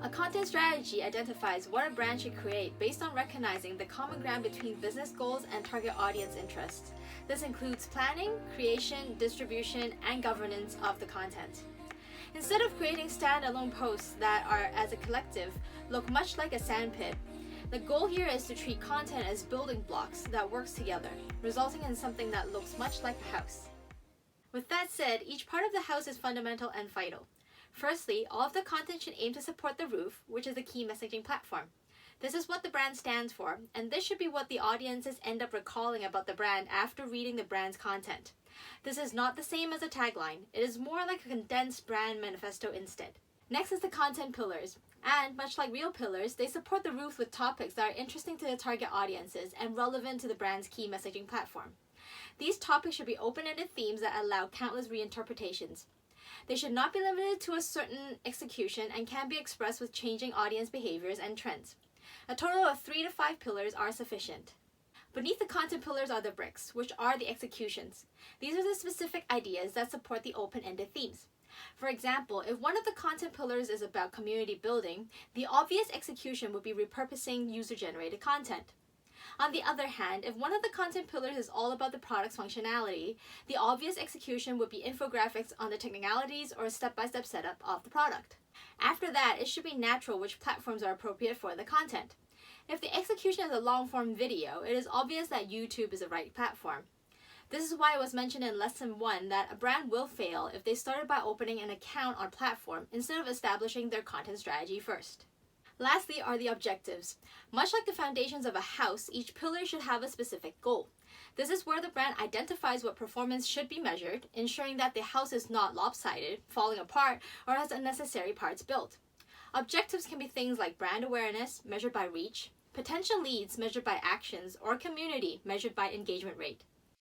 A content strategy identifies what a brand should create based on recognizing the common ground between business goals and target audience interests. This includes planning, creation, distribution, and governance of the content. Instead of creating standalone posts that are, as a collective, look much like a sandpit, the goal here is to treat content as building blocks that works together, resulting in something that looks much like a house. With that said, each part of the house is fundamental and vital. Firstly, all of the content should aim to support the roof, which is the key messaging platform. This is what the brand stands for, and this should be what the audiences end up recalling about the brand after reading the brand's content. This is not the same as a tagline. It is more like a condensed brand manifesto instead. Next is the content pillars, and much like real pillars, they support the roof with topics that are interesting to the target audiences and relevant to the brand's key messaging platform. These topics should be open-ended themes that allow countless reinterpretations. They should not be limited to a certain execution and can be expressed with changing audience behaviors and trends. A total of 3 to 5 pillars are sufficient. Beneath the content pillars are the bricks, which are the executions. These are the specific ideas that support the open-ended themes. For example, if one of the content pillars is about community building, the obvious execution would be repurposing user-generated content. On the other hand, if one of the content pillars is all about the product's functionality, the obvious execution would be infographics on the technicalities or a step-by-step setup of the product. After that, it should be natural which platforms are appropriate for the content. If the execution is a long-form video, it is obvious that YouTube is the right platform. This is why it was mentioned in Lesson 1 that a brand will fail if they started by opening an account on platform instead of establishing their content strategy first. Lastly are the objectives. Much like the foundations of a house, each pillar should have a specific goal. This is where the brand identifies what performance should be measured, ensuring that the house is not lopsided, falling apart, or has unnecessary parts built. Objectives can be things like brand awareness, measured by reach, potential leads measured by actions, or community measured by engagement rate.